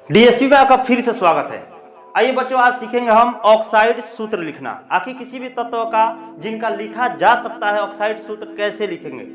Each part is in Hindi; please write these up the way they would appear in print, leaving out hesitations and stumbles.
डीएसपी में आपका फिर से स्वागत है। आइए बच्चों, आज सीखेंगे हम ऑक्साइड सूत्र लिखना। आखिर किसी भी तत्व का जिनका लिखा जा सकता है ऑक्साइड सूत्र कैसे लिखेंगे,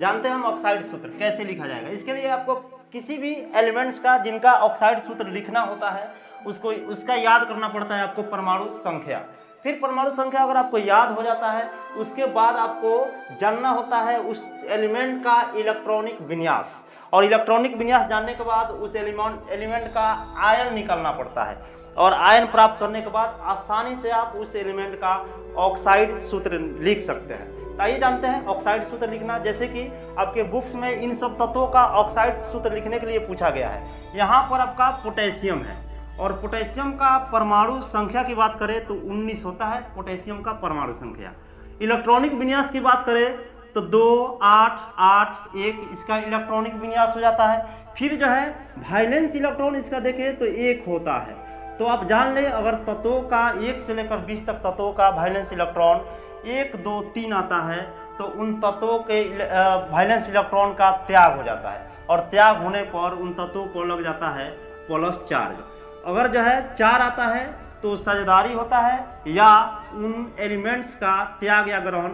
जानते हैं हम ऑक्साइड सूत्र कैसे लिखा जाएगा। इसके लिए आपको किसी भी एलिमेंट्स का जिनका ऑक्साइड सूत्र लिखना होता है उसका याद करना पड़ता है आपको परमाणु संख्या। फिर परमाणु संख्या अगर आपको याद हो जाता है उसके बाद आपको जानना होता है उस एलिमेंट का इलेक्ट्रॉनिक विन्यास, और इलेक्ट्रॉनिक विन्यास जानने के बाद उस एलिमेंट का आयन निकालना पड़ता है, और आयन प्राप्त करने के बाद आसानी से आप उस एलिमेंट का ऑक्साइड सूत्र लिख सकते हैं। तो आइए जानते हैं ऑक्साइड सूत्र लिखना। जैसे कि आपके बुक्स में इन सब तत्वों का ऑक्साइड सूत्र लिखने के लिए पूछा गया है। यहाँ पर आपका पोटेशियम है, और पोटेशियम का परमाणु संख्या की बात करें तो 19 होता है पोटेशियम का परमाणु संख्या। इलेक्ट्रॉनिक विन्यास की बात करें तो 2, 8, 8, 1 इसका इलेक्ट्रॉनिक विन्यास हो जाता है। फिर जो है वैलेंस इलेक्ट्रॉन इसका देखें तो 1 होता है। तो आप जान लें अगर तत्वों का 1 से लेकर 20 तक तत्वों का वैलेंस इलेक्ट्रॉन 1, 2, 3 आता है तो उन तत्वों के वैलेंस इलेक्ट्रॉन का त्याग हो जाता है, और त्याग होने पर उन तत्वों को लग जाता है प्लस चार्ज। अगर जो है 4 आता है तो साझेदारी होता है, या उन एलिमेंट्स का त्याग या ग्रहण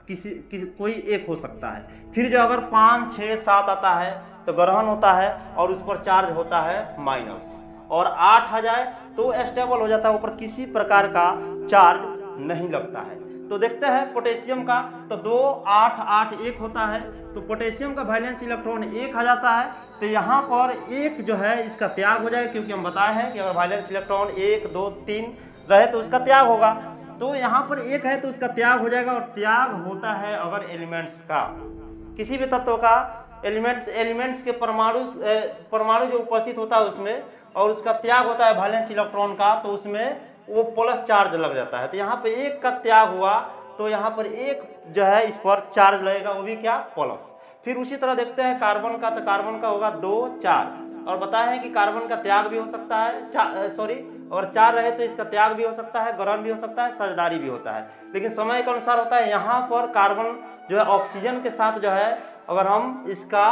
कोई एक हो सकता है। फिर जो अगर 5, 6, 7 आता है तो ग्रहण होता है और उस पर चार्ज होता है माइनस, और 8 आ जाए तो स्टेबल हो जाता है, ऊपर किसी प्रकार का चार्ज नहीं लगता है। तो देखते हैं पोटेशियम का तो 2, 8, 8, 1 होता है। तो पोटेशियम का वैलेंस इलेक्ट्रॉन 1 आ जाता है, तो यहाँ पर 1 जो है इसका त्याग हो जाएगा, क्योंकि हम बताए हैं कि अगर वैलेंस इलेक्ट्रॉन 1, 2, 3 रहे तो उसका त्याग होगा। तो यहाँ पर 1 है तो उसका त्याग हो जाएगा, और त्याग होता है अगर एलिमेंट्स का किसी भी तत्व का एलिमेंट्स के परमाणु जो उपस्थित होता है उसमें, और उसका त्याग होता है वैलेंस इलेक्ट्रॉन का, तो उसमें वो प्लस चार्ज लग जाता है। तो यहाँ पे 1 का त्याग हुआ तो यहाँ पर 1 जो है इस पर चार्ज लगेगा, वो भी क्या प्लस। फिर उसी तरह देखते हैं कार्बन का, तो कार्बन का होगा 2, 4, और बताया है कि कार्बन का त्याग भी हो सकता है, और 4 रहे तो इसका त्याग भी हो सकता है, ग्रहण भी हो सकता है, साझेदारी भी होता है, लेकिन समय के अनुसार होता है। यहाँ पर कार्बन जो है ऑक्सीजन के साथ जो है अगर हम इसका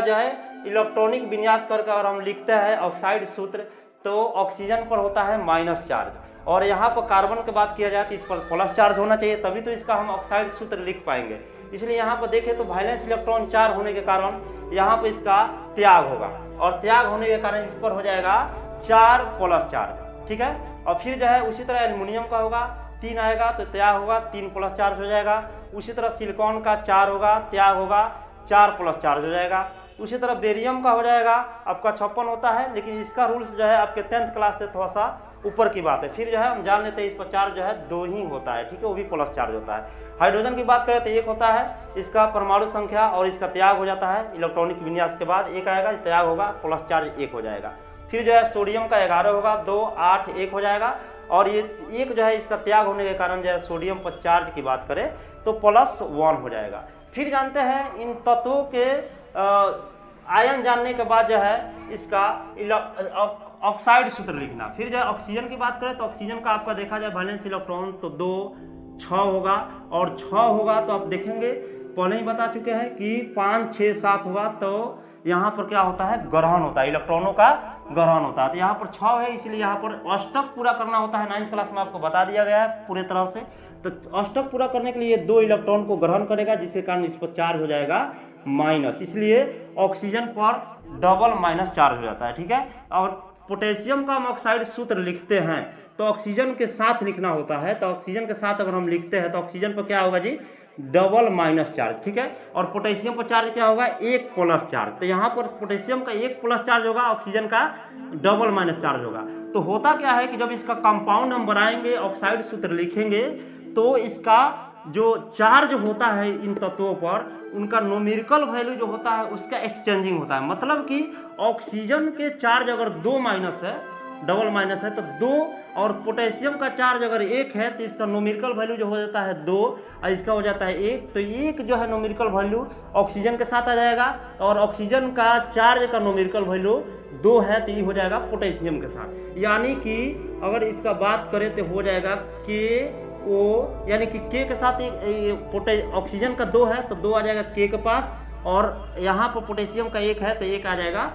जो है इलेक्ट्रॉनिक विन्यास करके अगर हम लिखते हैं ऑक्साइड सूत्र, तो ऑक्सीजन पर होता है माइनस चार्ज, और यहाँ पर कार्बन की बात किया जाए तो इस पर प्लस चार्ज होना चाहिए, तभी तो इसका हम ऑक्साइड सूत्र लिख पाएंगे। इसलिए यहाँ पर देखें तो वैलेंस इलेक्ट्रॉन 4 होने के कारण यहाँ पर इसका त्याग होगा, और त्याग होने के कारण इस पर हो जाएगा 4 प्लस चार्ज, ठीक है। और फिर जो है उसी तरह एल्युमिनियम का होगा 3 आएगा तो त्याग होगा 3 प्लस चार्ज हो जाएगा। उसी तरह सिलिकॉन का 4 होगा, त्याग होगा 4 प्लस चार्ज हो जाएगा। उसी तरह बेरियम का हो जाएगा आपका 56 होता है, लेकिन इसका रूल्स जो है आपके 10th क्लास से थोड़ा सा ऊपर की बात है। फिर जो है हम जान लेते हैं इस पर चार्ज जो है 2 ही होता है, ठीक है, वो भी प्लस चार्ज होता है। हाइड्रोजन की बात करें तो 1 होता है इसका परमाणु संख्या, और इसका त्याग हो जाता है इलेक्ट्रॉनिक विन्यास के बाद 1 आएगा, त्याग होगा प्लस चार्ज 1 हो जाएगा। फिर जो है सोडियम का 11 होगा, 2, 8, 1 हो जाएगा, और ये 1 जो है इसका त्याग होने के कारण जो है सोडियम पर चार्ज की बात करें तो +1 हो जाएगा। फिर जानते हैं इन तत्वों के आयन जानने के बाद जो है इसका ऑक्साइड सूत्र लिखना। फिर जो है ऑक्सीजन की बात करें तो ऑक्सीजन का आपका देखा जाए वैलेंस इलेक्ट्रॉन तो 2, 6 होगा, और 6 होगा तो आप देखेंगे पहले ही बता चुके हैं कि 5, 6, 7 होगा तो यहाँ पर क्या होता है ग्रहण होता है, इलेक्ट्रॉनों का ग्रहण होता है। तो यहाँ पर 6 है, इसलिए यहाँ पर अष्टक पूरा करना होता है। 9th क्लास में आपको बता दिया गया है पूरे तरह से। तो अष्टक पूरा करने के लिए 2 इलेक्ट्रॉन को ग्रहण करेगा, जिसके कारण इस पर चार्ज हो जाएगा माइनस, इसलिए ऑक्सीजन पर डबल माइनस चार्ज हो जाता है, ठीक है। और पोटेशियम का हम ऑक्साइड सूत्र लिखते हैं तो ऑक्सीजन के साथ लिखना होता है, तो ऑक्सीजन के साथ अगर हम लिखते हैं तो ऑक्सीजन पर क्या होगा जी डबल माइनस चार्ज, ठीक है। और पोटेशियम पर चार्ज क्या होगा 1 प्लस चार्ज, तो यहाँ पर पोटेशियम का 1 प्लस चार्ज होगा, ऑक्सीजन का डबल माइनस चार्ज होगा। तो होता क्या है कि जब इसका कंपाउंड हम बनाएंगे ऑक्साइड सूत्र लिखेंगे तो इसका जो चार्ज होता है इन तत्वों पर उनका न्यूमेरिकल वैल्यू जो होता है उसका एक्सचेंजिंग होता है। मतलब कि ऑक्सीजन के चार्ज अगर 2 माइनस है, डबल माइनस है तो 2, और पोटेशियम का चार्ज अगर 1 है तो इसका न्यूमेरिकल वैल्यू जो हो जाता है 2 और इसका हो जाता है 1। तो 1 जो है न्यूमेरिकल वैल्यू ऑक्सीजन के साथ आ जाएगा, और ऑक्सीजन का चार्ज का न्यूमेरिकल वैल्यू 2 है तो ये हो जाएगा पोटेशियम के साथ। यानी कि अगर इसका बात करें तो हो जाएगा KO, यानी कि K के साथ ऑक्सीजन का 2 है तो 2 आ जाएगा K के पास, और यहाँ पर पोटेशियम का 1 है तो 1 आ जाएगा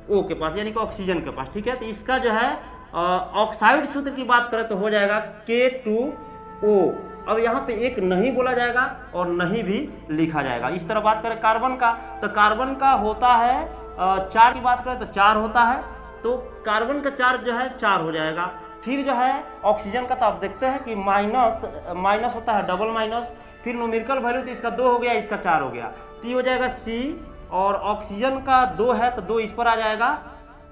O के पास, यानी कि ऑक्सीजन के पास, ठीक है। तो इसका जो है ऑक्साइड सूत्र की बात करें तो हो जाएगा K2O। अब यहाँ पे एक नहीं बोला जाएगा और नहीं भी लिखा जाएगा। इस तरह बात करें कार्बन का, तो कार्बन का होता है 4 की बात करें तो 4 होता है, तो कार्बन का चार्ज जो है 4 हो जाएगा। फिर जो है ऑक्सीजन का, तो आप देखते हैं कि माइनस होता है, डबल माइनस, फिर न्यूमेरिकल वैल्यू तो इसका 2 हो गया, इसका 4 हो गया, तो ये हो जाएगा C। और ऑक्सीजन का 2 है तो 2 इस पर आ जाएगा,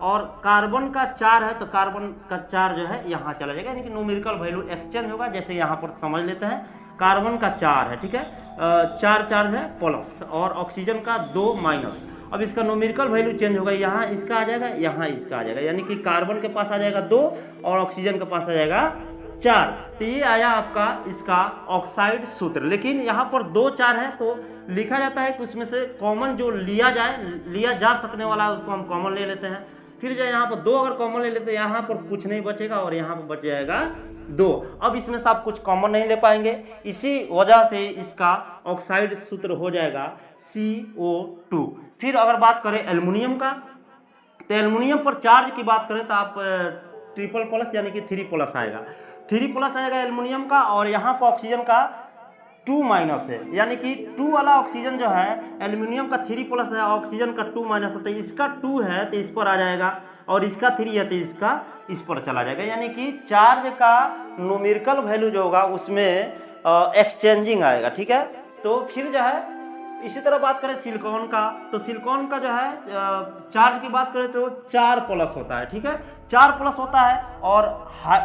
और कार्बन का 4 है तो कार्बन का 4 जो है यहाँ चला जाएगा, यानी कि न्यूमेरिकल वैल्यू एक्सचेंज होगा। जैसे यहाँ पर समझ लेते हैं, कार्बन का 4 है, ठीक है, 4 चार्ज है प्लस, और ऑक्सीजन का 2 माइनस। अब इसका न्यूमेरिकल वैल्यू चेंज होगा, यहाँ इसका आ जाएगा, यहाँ इसका आ जाएगा, यानी कि कार्बन के पास आ जाएगा 2 और ऑक्सीजन के पास आ जाएगा 4। तो ये आया आपका इसका ऑक्साइड सूत्र। लेकिन यहाँ पर 2 4 है तो लिखा जाता है कि उसमें से कॉमन जो लिया जा सकने वाला है उसको हम कॉमन ले लेते हैं। फिर जो यहाँ पर 2 अगर कॉमन ले लेते हैं, यहाँ पर कुछ नहीं बचेगा और यहाँ पर बच जाएगा 2। अब इसमें से आप कुछ कॉमन नहीं ले पाएंगे, इसी वजह से इसका ऑक्साइड सूत्र हो जाएगा CO2। फिर अगर बात करें एल्युमिनियम का, तो एल्युमिनियम पर चार्ज की बात करें तो आप ट्रिपल प्लस यानी कि 3+ आएगा, 3+ आएगा एल्युमिनियम का, और यहाँ पर ऑक्सीजन का 2 माइनस है, यानी कि 2 वाला ऑक्सीजन जो है एल्युमिनियम का 3+ है, ऑक्सीजन का 2 माइनस है, तो इसका 2 है तो इस पर आ जाएगा, और इसका 3 है तो इसका इस पर चला जाएगा, यानी कि चार्ज का न्यूमेरिकल वैल्यू जो होगा उसमें एक्सचेंजिंग आएगा, ठीक है। तो फिर जो है इसी तरह बात करें सिलिकॉन का, तो सिलिकॉन का जो है चार्ज की बात करें तो 4+ होता है, ठीक है, 4+ होता है, और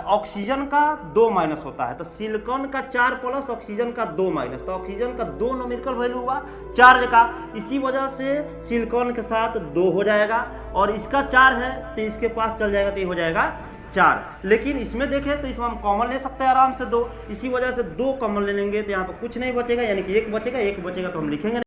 ऑक्सीजन का 2 माइनस होता है। तो सिलिकॉन का 4+, ऑक्सीजन का 2 माइनस, तो ऑक्सीजन का 2 न्यूमेरिकल वैल्यू हुआ चार्ज का, इसी वजह से सिलिकॉन के साथ 2 हो जाएगा, और इसका 4 है तो इसके पास चल जाएगा, तो ये हो जाएगा 4। लेकिन इसमें देखें तो इसमें हम कॉमन ले सकते हैं आराम से 2, इसी वजह से 2 कॉमन ले लेंगे तो यहाँ पर कुछ नहीं बचेगा, यानी कि 1 बचेगा, 1 बचेगा तो हम लिखेंगे